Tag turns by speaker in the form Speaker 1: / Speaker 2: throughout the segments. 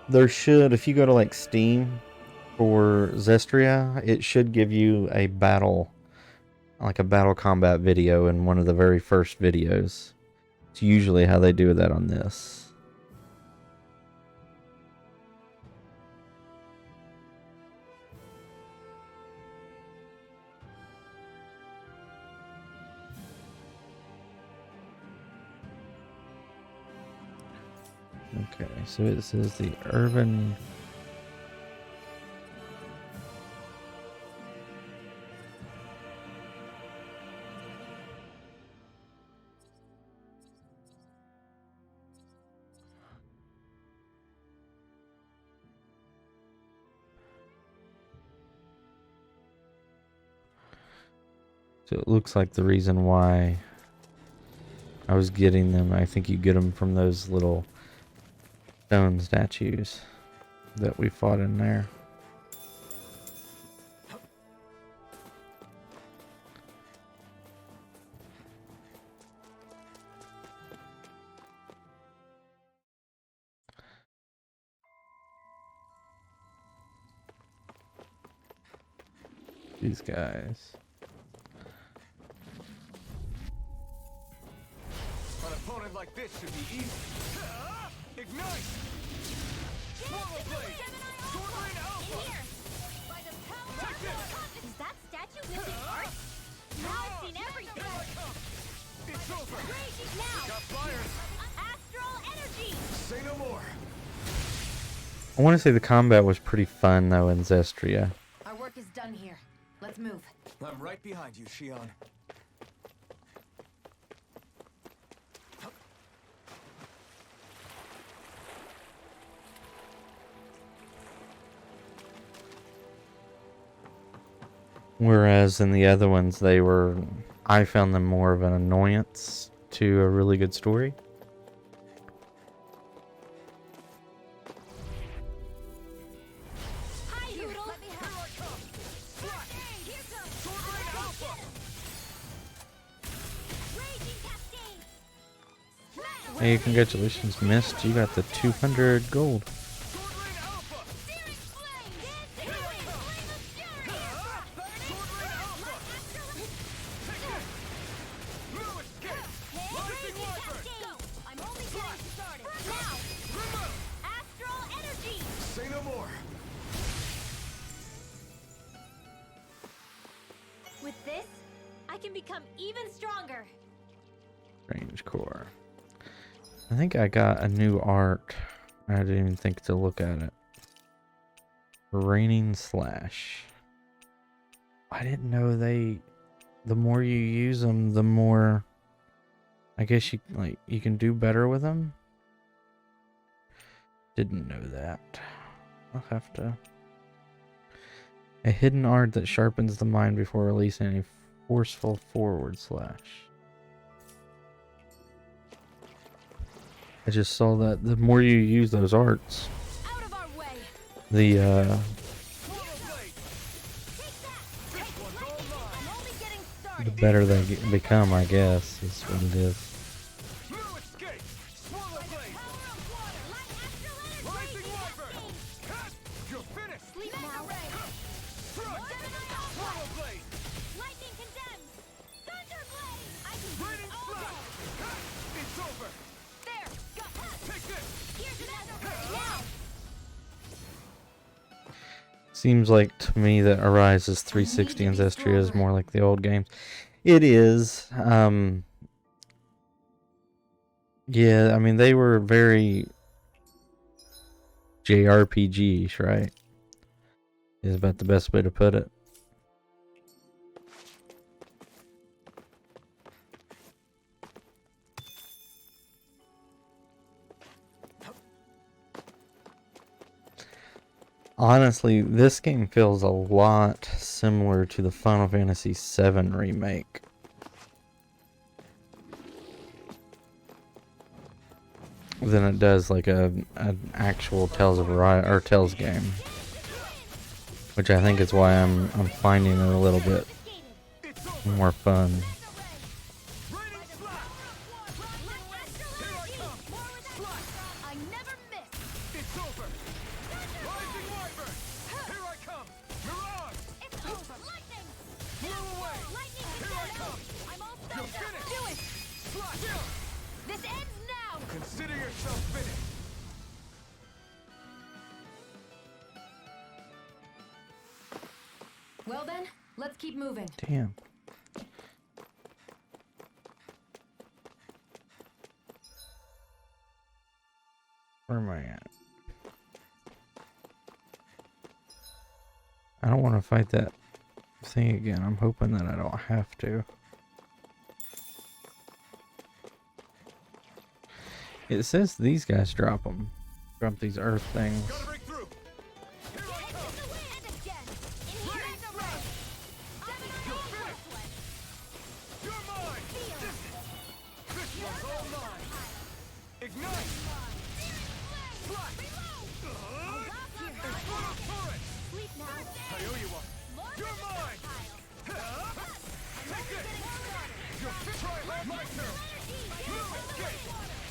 Speaker 1: There should, if you go to like Steam for Zestria, it should give you a battle, like a battle combat video in one of the very first videos. It's usually how they do that on this. Okay, so it says the urban. So it looks like the reason why I was getting them, I think you get them from those little stone statues that we fought in there. These guys.
Speaker 2: An opponent like this should be easy. Ignite! Swallow blade! Sword rain alpha!
Speaker 3: In here! By the power
Speaker 2: Take this!
Speaker 3: Is that statue wielding art? Now I've seen everything!
Speaker 2: Here I come! It's over!
Speaker 3: Raging now!
Speaker 2: Got fires!
Speaker 3: Astral energy!
Speaker 2: Say no more!
Speaker 1: I want to say the combat was pretty fun though in Zestria.
Speaker 3: Our work is done here. Let's move.
Speaker 2: I'm right behind you, Shion.
Speaker 1: Whereas in the other ones, I found them more of an annoyance to a really good story.
Speaker 3: Hi, Noodle! Let me
Speaker 2: Here I come! Slap!
Speaker 3: Here comes!
Speaker 2: Sword rain alpha!
Speaker 3: Raging cascade! Smash!
Speaker 1: Hey, congratulations, Mist. You got the 200 gold.
Speaker 2: Sword rain alpha!
Speaker 3: Searing flame!
Speaker 2: Here I come!
Speaker 3: Flame of fury!
Speaker 2: Sword rain alpha! Take this! No escape! Rising
Speaker 3: Raging
Speaker 2: wyvern!
Speaker 3: cascade! I'm only getting started. Now!
Speaker 2: Remove!
Speaker 3: Astral energy!
Speaker 2: Say no more!
Speaker 3: With this, I can become even stronger.
Speaker 1: Range core. I think I got a new art. I didn't even think to look at it. Raining slash. I didn't know the more you use them, the more, I guess you can do better with them. Didn't know that. I'll have to. A hidden art that sharpens the mind before releasing a forceful forward slash. I just saw that the more you use those arts,
Speaker 3: Out of our way!
Speaker 1: the
Speaker 2: Swallow blade!
Speaker 3: Take that!
Speaker 2: This one's all mine!
Speaker 3: I'm only getting started.
Speaker 1: better they become, I guess, is what it is.
Speaker 2: No escape! Swallow blade!
Speaker 3: Power of water! Light astral energy!
Speaker 2: Rising wyvern! Cut! You're finished!
Speaker 3: Sleep now!
Speaker 2: Strike! Swallow blade!
Speaker 3: Lightning condemns! Thunder blade! I can do
Speaker 2: Raining
Speaker 3: it all
Speaker 2: slash!
Speaker 3: day!
Speaker 2: Cut! It's over!
Speaker 3: There! Got
Speaker 2: Take this!
Speaker 3: Here's another blade! Now!
Speaker 1: Seems like to me that Arise's 360 and Zestria is more like the old games. It is. Yeah, I mean they were very JRPG-ish, right? Is about the best way to put it. Honestly, this game feels a lot similar to the Final Fantasy VII remake. Than it does like an actual Tales of Arise or Tales game, which I think is why I'm finding it a little bit
Speaker 2: It's over!
Speaker 1: more fun.
Speaker 2: Raining slash! Here I come! Slash!
Speaker 3: I never miss!
Speaker 2: It's over!
Speaker 4: Well then, let's keep moving.
Speaker 1: Damn. Where am I at? I don't want to fight that thing again. I'm hoping that I don't have to. It says these guys drop them. Drop these earth things.
Speaker 2: Gotta break through. Here I come. You're mine. This one's all mine. Ignite. Flash. Inferno turret. I owe you one. You're mine. Take it. You're try my turn. Escape.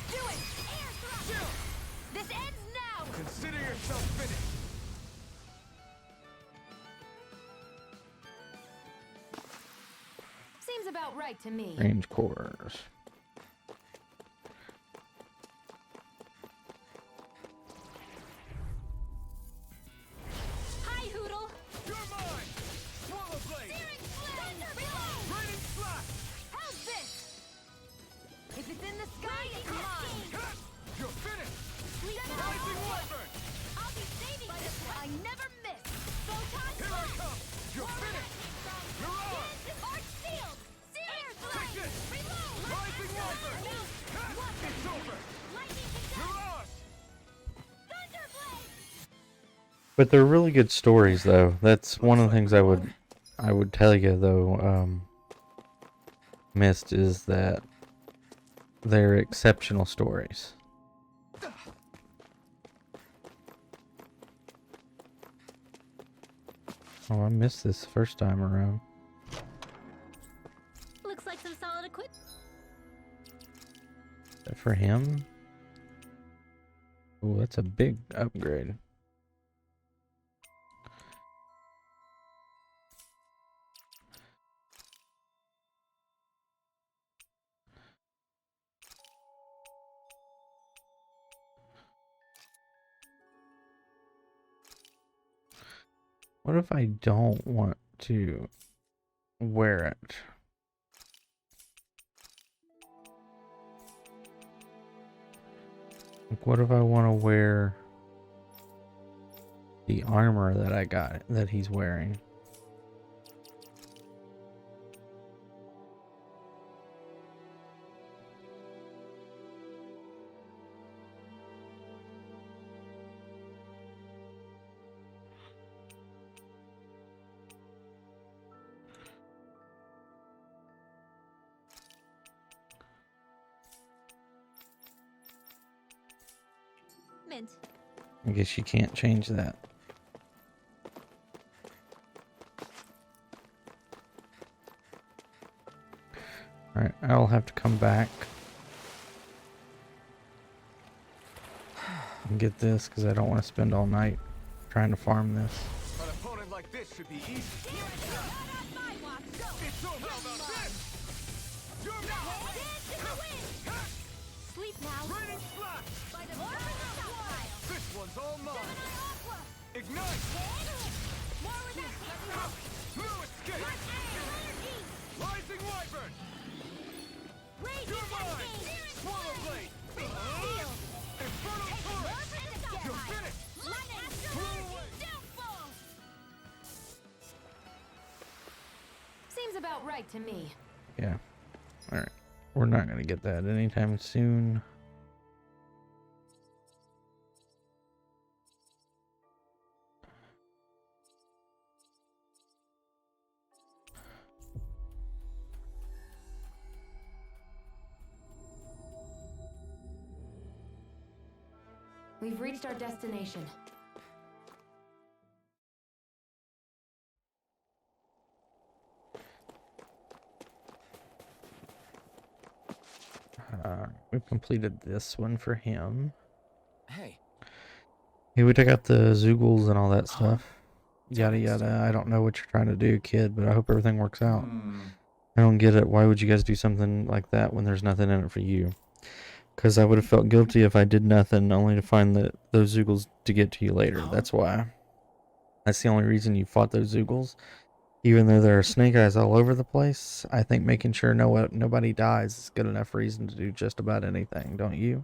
Speaker 3: Do it! Air thrust! This ends now!
Speaker 2: Consider yourself finished.
Speaker 4: Seems about right to me.
Speaker 1: Range cores.
Speaker 3: Hi, Hoodle!
Speaker 2: You're mine. Swallow blade.
Speaker 3: Searing flame! Reload!
Speaker 2: Raining slash.
Speaker 3: How's this?
Speaker 4: If it's in the sky, it's mine.
Speaker 2: You're finished.
Speaker 3: Sleep now!
Speaker 2: Rising wyvern.
Speaker 3: I'll be saving this one! I never miss! Photon
Speaker 2: Here I
Speaker 3: blast!
Speaker 2: come. You're finished. You're on.
Speaker 3: Arch field! Searing
Speaker 2: Take
Speaker 3: flame!
Speaker 2: this.
Speaker 3: Reload!
Speaker 2: Rising wyvern. It's over.
Speaker 3: Lightning
Speaker 2: You're
Speaker 3: conduct!
Speaker 2: on.
Speaker 3: Thunderblade!
Speaker 1: But they're really good stories, though. That's one of the things I would tell you, though. Mist is that they're exceptional stories. Oh, I missed this first time around.
Speaker 3: Looks like some solid equipment.
Speaker 1: Is that for him? Oh, that's a big upgrade. What if I don't want to wear it? Like, what if I want to wear the armor that I got, that he's wearing?
Speaker 3: Mint.
Speaker 1: I guess you can't change that. Alright, I'll have to come back and get this because I don't want to spend all night trying to farm this.
Speaker 2: An opponent like this should be easy.
Speaker 3: It's
Speaker 2: over. How about this? You're mine.
Speaker 3: Dance in the wind! Sleep now!
Speaker 2: Raining slash.
Speaker 3: By the stockpile!
Speaker 2: This one's all mine.
Speaker 3: Aqua!
Speaker 2: Ignite.
Speaker 3: More with that!
Speaker 2: No escape. Rising wyvern.
Speaker 3: Rage
Speaker 2: You're mine.
Speaker 3: is
Speaker 2: Swallow blade.
Speaker 3: Seal!
Speaker 2: Inferno turret. You're finished.
Speaker 3: Downfall!
Speaker 4: Seems about right to me.
Speaker 1: Yeah. Alright. We're not going to get that anytime soon.
Speaker 4: We've reached our destination.
Speaker 1: We've completed this one for him.
Speaker 2: Hey.
Speaker 1: Hey, we took out the Zoogles and all that stuff. Yada yada. I don't know what you're trying to do, kid, but I hope everything works out. I don't get it. Why would you guys do something like that when there's nothing in it for you? Because I would have felt guilty if I did nothing only to find those Zoogles to get to you later. That's why. That's the only reason you fought those Zoogles. Even though there are snake eyes all over the place, I think making sure nobody dies is good enough reason to do just about anything, don't you?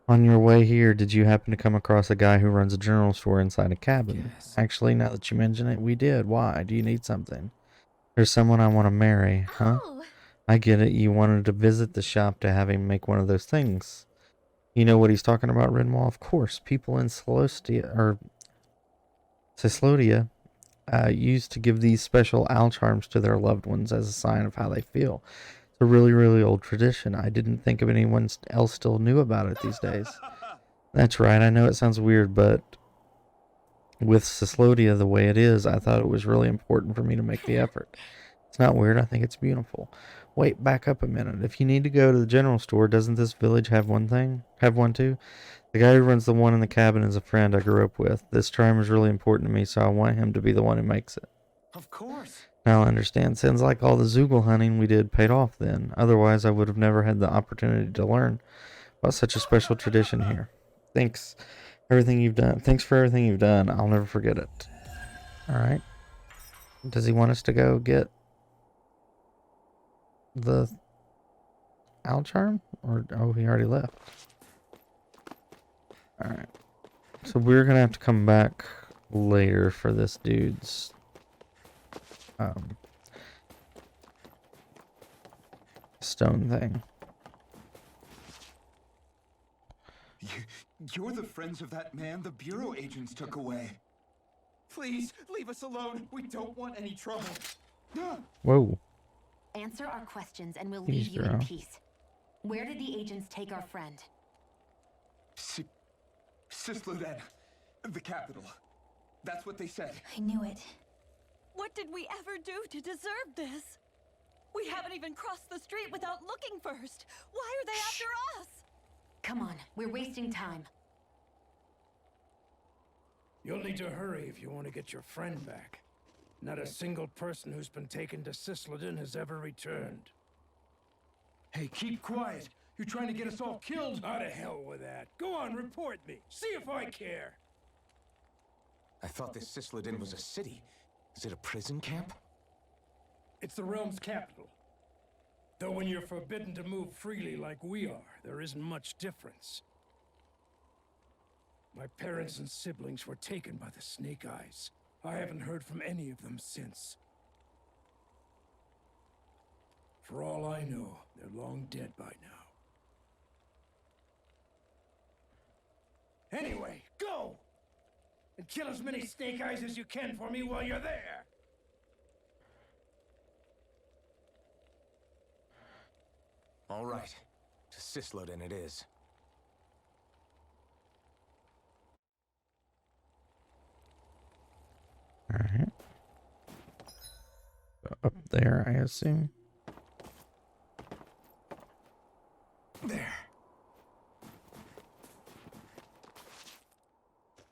Speaker 1: On your way here, did you happen to come across a guy who runs a general store inside a cabin?
Speaker 2: Yes.
Speaker 1: Actually, now that you mention it, we did. Why? Do you need something? There's someone I want to marry, huh?
Speaker 3: Oh,
Speaker 1: I get it. You wanted to visit the shop to have him make one of those things. You know what he's talking about, Rinwall? Of course. People in Cyslodia used to give these special owl charms to their loved ones as a sign of how they feel. It's a really, really old tradition. I didn't think of anyone else still knew about it these days. That's right. I know it sounds weird, but with Cyslodia the way it is, I thought it was really important for me to make the effort. It's not weird. I think it's beautiful. Wait, back up a minute. If you need to go to the general store, doesn't this village have one too? The guy who runs the one in the cabin is a friend I grew up with. This charm is really important to me, so I want him to be the one who makes it.
Speaker 2: Of course.
Speaker 1: Now I understand. Sounds like all the Zoogle hunting we did paid off then. Otherwise, I would have never had the opportunity to learn about such a special tradition here. Thanks. Everything you've done. Thanks for everything you've done. I'll never forget it. Alright. Does he want us to go get the owl charm? Or, oh, he already left. Alright. So we're gonna have to come back later for this dude's stone thing.
Speaker 2: You're the friends of that man the Bureau agents took away. Please, leave us alone. We don't want any trouble.
Speaker 1: Whoa.
Speaker 4: Answer our questions and we'll
Speaker 1: Please,
Speaker 4: leave you in
Speaker 1: girl.
Speaker 4: peace. Where did the agents take our friend?
Speaker 2: Cysloden, the capital. That's what they said.
Speaker 3: I knew it.
Speaker 5: What did we ever do to deserve this? We haven't even crossed the street without looking first. Why are they after us?
Speaker 4: Come on, we're wasting time.
Speaker 6: You'll need to hurry if you want to get your friend back. Not a single person who's been taken to Cysloden has ever returned.
Speaker 2: Hey, keep quiet. You're trying to get us all killed.
Speaker 6: How to hell with that. Go on, report me. See if I care.
Speaker 2: I thought this Cysloden was a city. Is it a prison camp?
Speaker 6: It's the realm's capital. Though when you're forbidden to move freely like we are, there isn't much difference. My parents and siblings were taken by the Snake Eyes. I haven't heard from any of them since. For all I know, they're long dead by now. Anyway, go! And kill as many Snake Eyes as you can for me while you're there!
Speaker 2: All right. To Cysloden it is.
Speaker 1: Alright. Up there, I assume.
Speaker 2: There.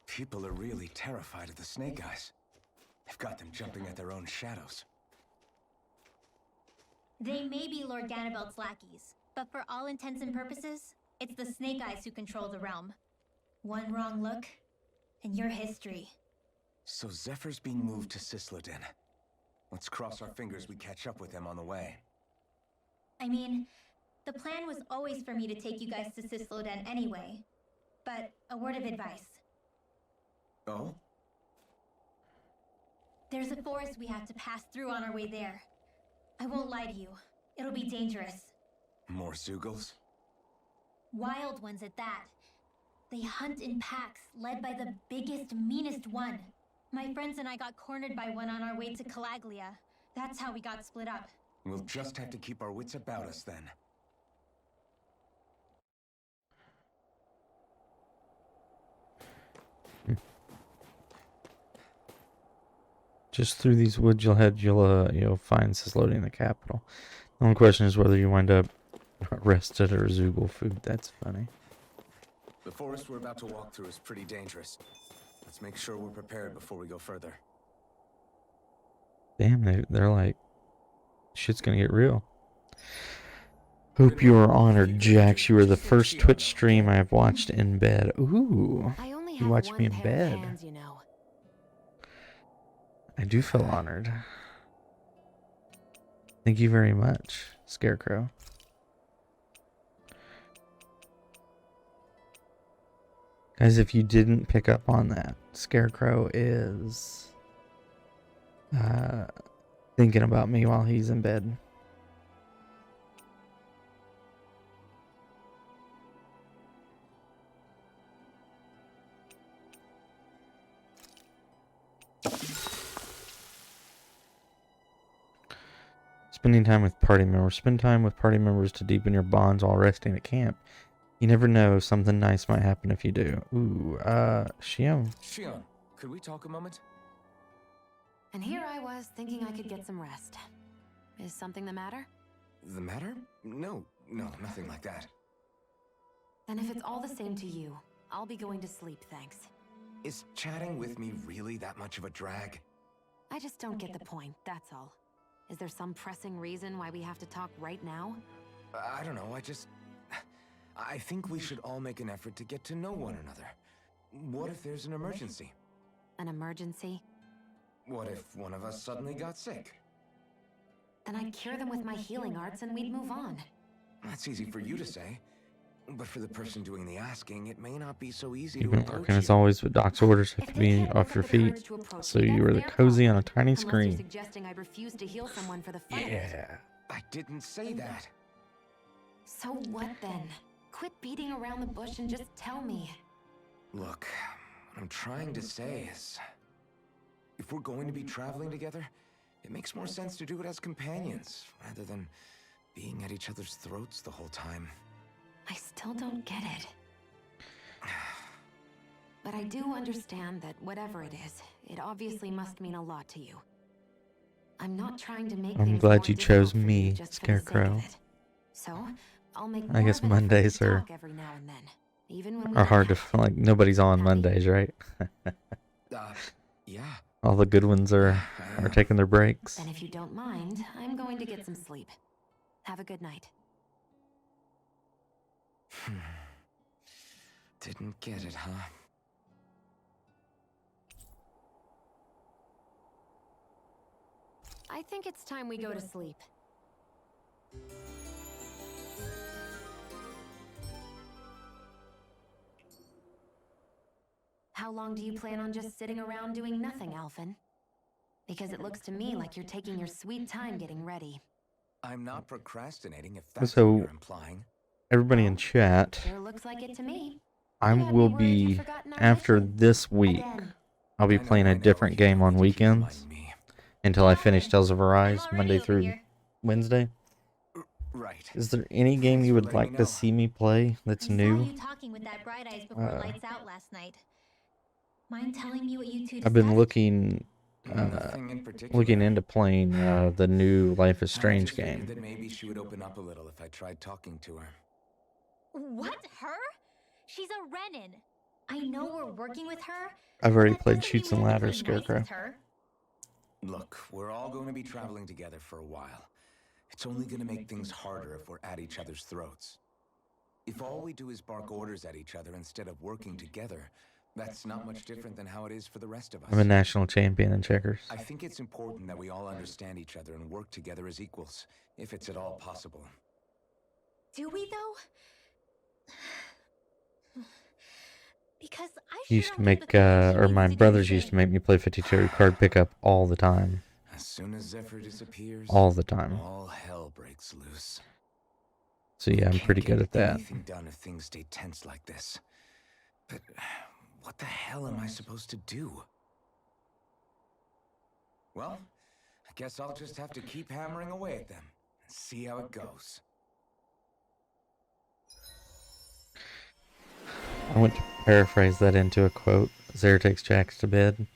Speaker 2: People are really terrified of the Snake Eyes. They've got them jumping at their own shadows.
Speaker 3: They may be Lord Ganabelt's lackeys, but for all intents and purposes, it's the Snake Eyes who control the realm. One wrong look, and your history.
Speaker 2: So Zephyr's being moved to Cysloden. Let's cross our fingers we catch up with him on the way.
Speaker 3: I mean, the plan was always for me to take you guys to Cysloden anyway. But a word of advice.
Speaker 2: Oh?
Speaker 3: There's a forest we have to pass through on our way there. I won't lie to you. It'll be dangerous.
Speaker 2: More Zoogles?
Speaker 3: Wild ones at that. They hunt in packs, led by the biggest, meanest one. My friends and I got cornered by one on our way to Calaglia. That's how we got split up.
Speaker 2: We'll just have to keep our wits about us then.
Speaker 1: Just through these woods you'll find Cyslodia in the capital. The only question is whether you wind up arrested or Zoogle food. That's funny.
Speaker 2: The forest we're about to walk through is pretty dangerous. Let's make sure we're prepared before we go further.
Speaker 1: Damn, they're like, shit's gonna get real. Hope you are honored, Jax. You are the first Twitch stream I have watched in bed. Ooh,
Speaker 4: I only
Speaker 1: you
Speaker 4: have
Speaker 1: watched
Speaker 4: one
Speaker 1: me in
Speaker 4: pair
Speaker 1: bed.
Speaker 4: of hands, you know.
Speaker 1: I do feel honored. Thank you very much, Scarecrow. Guys, if you didn't pick up on that, Scarecrow is thinking about me while he's in bed. Spending time with party members. Spend time with party members to deepen your bonds while resting at camp. You never know, something nice might happen if you do. Ooh, Shion.
Speaker 2: Shion, could we talk a moment?
Speaker 4: And here I was thinking I could get some rest. Is something the matter?
Speaker 2: The matter? No, nothing like that.
Speaker 4: Then if it's all the same to you, I'll be going to sleep, thanks.
Speaker 2: Is chatting with me really that much of a drag?
Speaker 4: I just don't get the point, that's all. Is there some pressing reason why we have to talk right now?
Speaker 2: I don't know, I think we should all make an effort to get to know one another. What if there's an emergency?
Speaker 4: An emergency?
Speaker 2: What if one of us suddenly got sick?
Speaker 4: Then I'd cure them with my healing arts and we'd move on.
Speaker 2: That's easy for you to say. But for the person doing the asking, it may not be so easy
Speaker 1: You've
Speaker 2: to
Speaker 1: been
Speaker 2: approach
Speaker 1: working as
Speaker 2: you.
Speaker 1: always with Doc's orders have to be off your feet. So you were the cozy on a tiny
Speaker 4: Unless you're
Speaker 1: screen.
Speaker 4: suggesting I refuse to heal someone for the fun of it.
Speaker 1: Yeah.
Speaker 2: I didn't say that.
Speaker 4: So what then? Quit beating around the bush and just tell me.
Speaker 2: Look, what I'm trying to say is, if we're going to be traveling together, it makes more sense to do it as companions, rather than being at each other's throats the whole time.
Speaker 4: I still don't get it. But I do understand that whatever it is, it obviously must mean a lot to you. I'm not trying to make
Speaker 1: I'm
Speaker 4: things
Speaker 1: glad
Speaker 4: more
Speaker 1: you
Speaker 4: difficult
Speaker 1: chose
Speaker 4: for you
Speaker 1: me,
Speaker 4: just for the sake of
Speaker 1: Scarecrow.
Speaker 4: it. So, I'll make
Speaker 1: I
Speaker 4: more
Speaker 1: guess
Speaker 4: of an effort
Speaker 1: Mondays
Speaker 4: to
Speaker 1: are
Speaker 4: talk every now and then, even when we
Speaker 1: Are
Speaker 4: don't
Speaker 1: hard to
Speaker 4: have
Speaker 1: like nobody's on Mondays, right?
Speaker 2: Yeah.
Speaker 1: All the good ones are taking their breaks.
Speaker 4: And if you don't mind, I'm going to get some sleep. Have a good night.
Speaker 2: Didn't get it, huh?
Speaker 4: I think it's time we go to sleep. How long do you plan on just sitting around doing nothing, Alphen? Because it looks to me like you're taking your sweet time getting ready.
Speaker 2: I'm not procrastinating, if that's
Speaker 1: So-
Speaker 2: what you're implying.
Speaker 1: Everybody in chat,
Speaker 4: Sure looks like it to me.
Speaker 1: I
Speaker 4: You had me
Speaker 1: will
Speaker 4: worried you'd
Speaker 1: be,
Speaker 4: forgotten our
Speaker 1: after
Speaker 4: mission.
Speaker 1: this week,
Speaker 4: Again.
Speaker 1: I'll be
Speaker 2: I know,
Speaker 1: playing
Speaker 2: I
Speaker 1: a
Speaker 2: know.
Speaker 1: different
Speaker 2: You
Speaker 1: game
Speaker 2: don't
Speaker 1: on
Speaker 2: need to keep
Speaker 1: weekends
Speaker 2: reminding me.
Speaker 1: until I finish Tales of Arise,
Speaker 3: I'm already
Speaker 1: Monday
Speaker 3: over
Speaker 1: through
Speaker 3: here.
Speaker 1: Wednesday.
Speaker 2: Right.
Speaker 1: Is there any game
Speaker 2: Thanks
Speaker 1: you
Speaker 2: for
Speaker 1: would
Speaker 2: letting
Speaker 1: like
Speaker 2: me
Speaker 1: to
Speaker 2: know.
Speaker 1: see me play that's
Speaker 3: I saw
Speaker 1: new?
Speaker 3: you talking with that Bright Eyes before lights out last night. Mind telling me what you two
Speaker 1: I've been
Speaker 3: discussed?
Speaker 1: looking
Speaker 2: Nothing in particular.
Speaker 1: looking into playing the new Life is
Speaker 2: I
Speaker 1: Strange
Speaker 2: just figured
Speaker 1: game.
Speaker 2: that maybe she would open up a little if I tried talking to her.
Speaker 3: What? Her? She's a Renin. I know we're working with her.
Speaker 1: I've already
Speaker 3: That
Speaker 1: played
Speaker 3: doesn't mean
Speaker 1: Shoots
Speaker 3: we
Speaker 1: and
Speaker 3: have to
Speaker 1: Ladders,
Speaker 3: play nice
Speaker 1: Scarecrow.
Speaker 3: with her.
Speaker 2: Look, we're all going to be traveling together for a while. It's only going to make things harder if we're at each other's throats. If all we do is bark orders at each other instead of working together, that's not much different than how it is for the rest of us.
Speaker 1: I'm a national champion in checkers.
Speaker 2: I think it's important that we all understand each other and work together as equals, if it's at all possible.
Speaker 3: Do we though? Because I
Speaker 1: He
Speaker 3: sure
Speaker 1: used to
Speaker 3: don't
Speaker 1: make,
Speaker 3: get the things she
Speaker 1: or
Speaker 3: needs
Speaker 1: my
Speaker 3: to do
Speaker 1: brothers
Speaker 3: today.
Speaker 1: used to make me play 52 card pickup all the time.
Speaker 2: As soon as Zephyr disappears,
Speaker 1: All the time.
Speaker 2: all hell breaks loose.
Speaker 1: So yeah, I'm
Speaker 2: Can't
Speaker 1: pretty
Speaker 2: get
Speaker 1: good at that.
Speaker 2: anything done if things stay tense like this. But what the hell am I supposed to do? Well, I guess I'll just have to keep hammering away at them and see how it goes.
Speaker 1: I went to paraphrase that into a quote. Zara takes Jax to bed.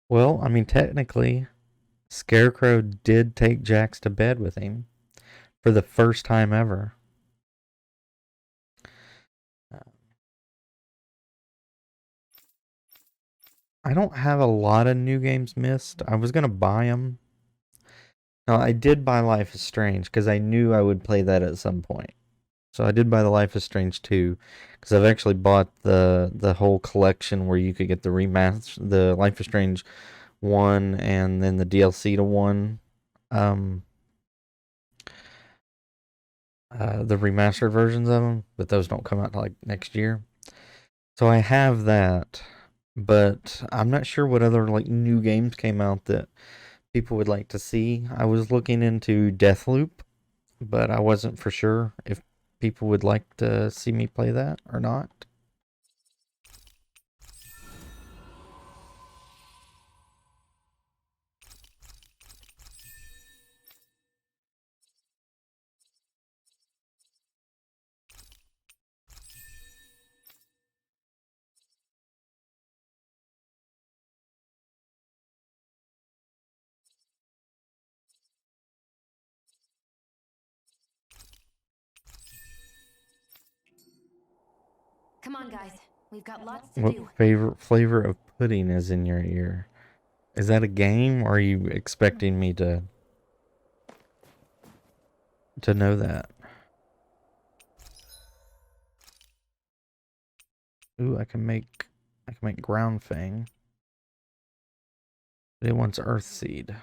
Speaker 1: Well, I mean, technically, Scarecrow did take Jax to bed with him for the first time ever. I don't have a lot of new games missed. I was going to buy them. No, I did buy Life is Strange because I knew I would play that at some point. So I did buy the Life is Strange 2 because I've actually bought the whole collection where you could get the remaster, the Life is Strange 1 and then the DLC to 1. The remastered versions of them, but those don't come out till like next year. So I have that, but I'm not sure what other like new games came out that people would like to see. I was looking into Deathloop, but I wasn't for sure if people would like to see me play that or not.
Speaker 4: Come on, guys. We've got lots to
Speaker 1: What
Speaker 4: do.
Speaker 1: favorite flavor of pudding is in your ear? Is that a game, or are you expecting me to know that? Ooh, I can make ground fang. But it wants earth seed.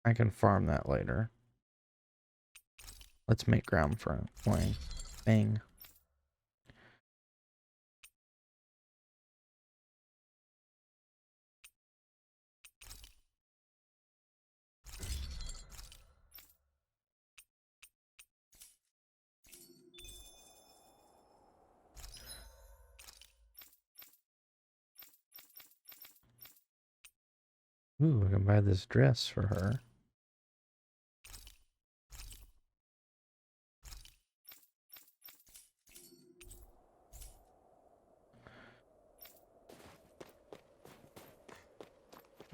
Speaker 1: I can farm that later. Let's make ground fang. Ooh, I can buy this dress for her.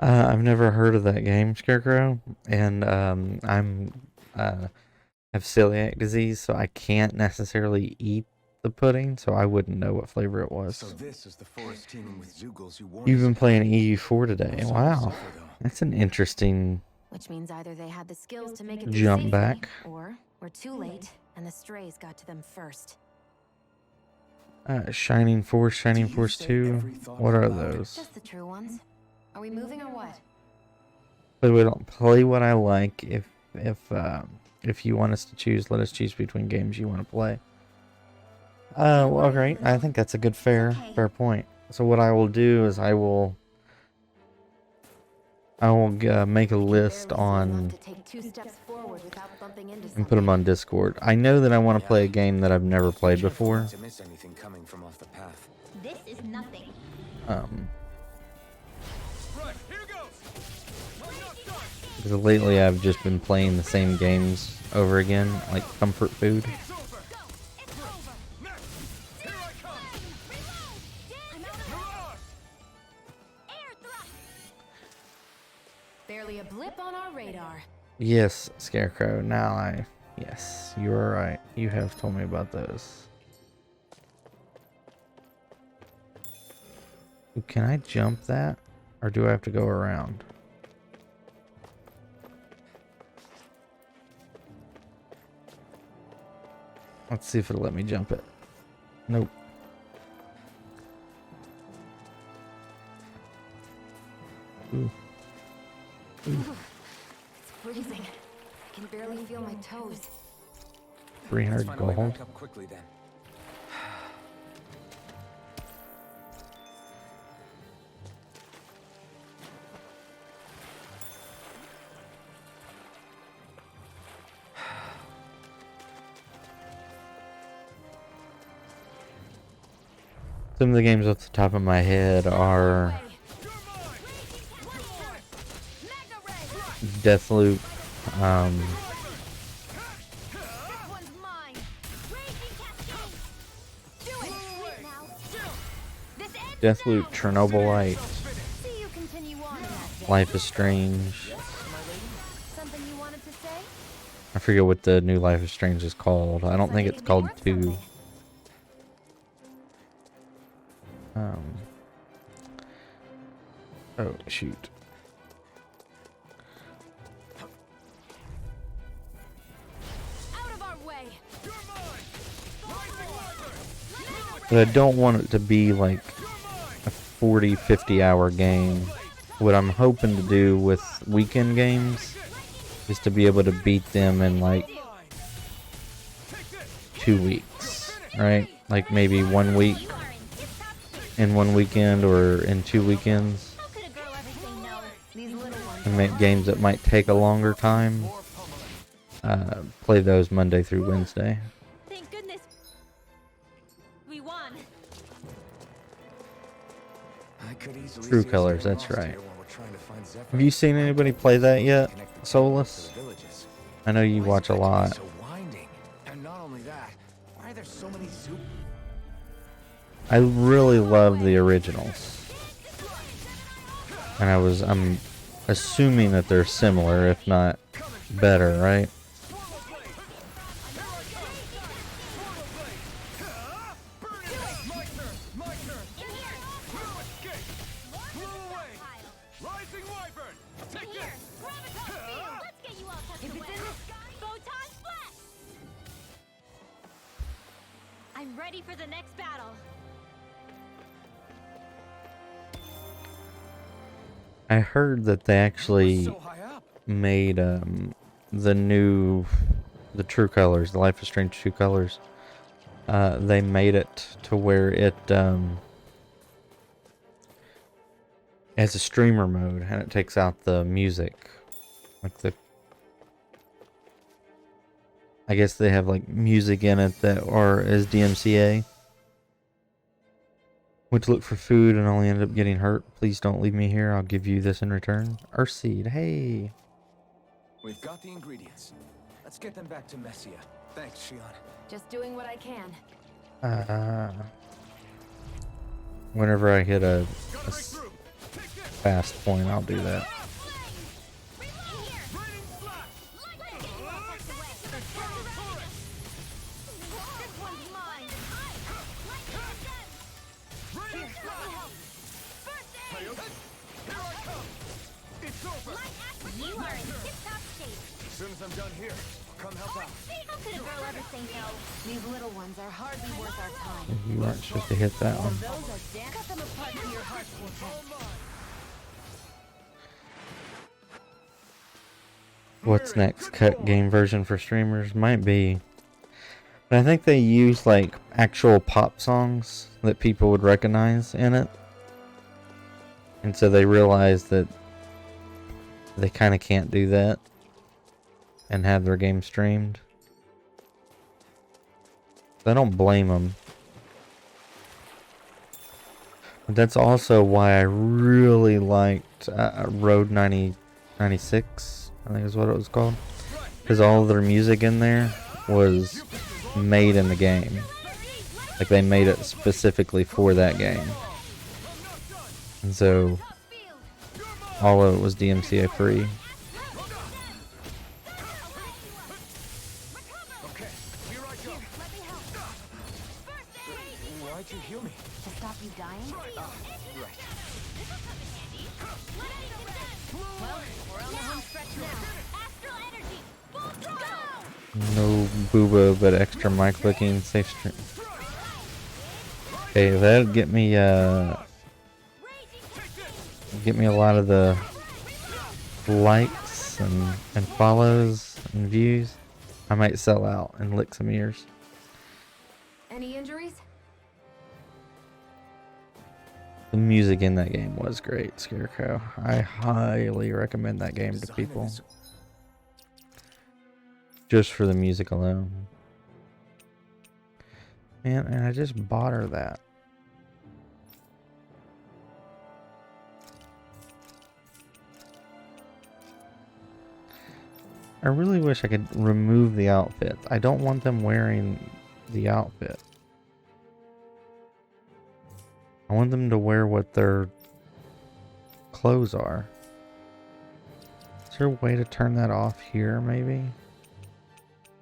Speaker 1: I've never heard of that game, Scarecrow, and have celiac disease, so I can't necessarily eat the pudding, so I wouldn't know what flavor it was.
Speaker 2: So this is the forest teeming with Zeugles who warned
Speaker 1: You've
Speaker 2: us
Speaker 1: been
Speaker 2: about
Speaker 1: playing
Speaker 2: it.
Speaker 1: EU4 today.
Speaker 2: No sign of
Speaker 1: Wow,
Speaker 2: sulfur, though.
Speaker 1: that's an interesting
Speaker 4: Which means either they had the skills to make it through
Speaker 1: jump
Speaker 4: safely,
Speaker 1: back.
Speaker 4: or we're too late and the strays got to them first.
Speaker 1: Shining Force, Shining
Speaker 2: Do you
Speaker 1: Force
Speaker 2: say
Speaker 1: 2.
Speaker 2: every thought
Speaker 1: What
Speaker 2: out
Speaker 1: are
Speaker 2: loud?
Speaker 1: those?
Speaker 4: Just the true ones. Are we moving or what?
Speaker 1: Play what I like. If you want us to choose, let us choose between games you want to play. Well, great. I think that's a good fair point. So what I will do is I will make a list on and put them on Discord. I know that I want to play a game that I've never played before.
Speaker 2: To miss anything coming from off the path.
Speaker 3: This is nothing.
Speaker 1: Because lately I've just been playing the same games over again, like comfort food.
Speaker 4: Barely a blip on our radar.
Speaker 1: Yes, Scarecrow. Yes, you are right. You have told me about those. Can I jump that? Or do I have to go around? Let's see if it'll let me jump it. Nope. Ooh.
Speaker 4: Ooh. It's freezing. I can barely feel my toes.
Speaker 1: 300
Speaker 2: Let's find a way
Speaker 1: gold.
Speaker 2: back up quickly then.
Speaker 1: Some of the games off the top of my head are Deathloop, Deathloop, Chernobylite, Life is Strange. I forget what the new Life is Strange is called. I don't think it's called 2. Oh, shoot. But I don't want it to be like a 40, 50-hour game. What I'm hoping to do with weekend games is to be able to beat them in like 2 weeks, right? Like maybe 1 week in 1 weekend or in 2 weekends. And make games that might take a longer time. Play those Monday through Wednesday.
Speaker 3: Thank goodness we won.
Speaker 1: True Colors, that's right. Have you seen anybody play that yet, Solus? I know you watch a lot.
Speaker 2: And not only that, why are there so many soup?
Speaker 1: I really love the originals. And I'm assuming that they're similar, if not better, right?
Speaker 3: I'm ready for the next battle.
Speaker 1: I heard that they actually made the True Colors, the Life is Strange True Colors. They made it to where it has a streamer mode, and it takes out the music, like I guess they have like music in it that is DMCA. Went to look for food and only ended up getting hurt. Please don't leave me here. I'll give you this in return. Earthseed, hey.
Speaker 2: We've got the ingredients. Let's get them back to Messia. Thanks, Shion.
Speaker 4: Just doing what I can.
Speaker 1: Whenever I hit a fast point, I'll do that.
Speaker 2: As soon as I'm done here, I'll come help out.
Speaker 3: How could a girl ever say no?
Speaker 4: These little ones are hardly worth our time.
Speaker 1: You weren't supposed to hit that one.
Speaker 4: Those are damn. Cut them apart to your heart's content.
Speaker 1: What's next? Cut game version for streamers? Might be. But I think they use like actual pop songs that people would recognize in it. And so they realize that they kind of can't do that and have their game streamed. I don't blame them. But that's also why I really liked Road 96, I think is what it was called. Because all of their music in there was made in the game. Like they made it specifically for that game. And so all of it was DMCA free.
Speaker 2: Why'd you heal me?
Speaker 4: To stop you dying?
Speaker 2: Right.
Speaker 4: Well, we're on the home stretch now.
Speaker 3: Astral energy, full throttle.
Speaker 1: No booba, but extra mic clicking, safe stream. Okay, that'd get me a lot of the likes and follows and views. I might sell out and lick some ears.
Speaker 4: Any injuries?
Speaker 1: The music in that game was great, Scarecrow. I highly recommend that game to people. Just for the music alone. Man, and I just bought her that. I really wish I could remove the outfit. I don't want them wearing the outfit. I want them to wear what their clothes are. Is there a way to turn that off here, maybe?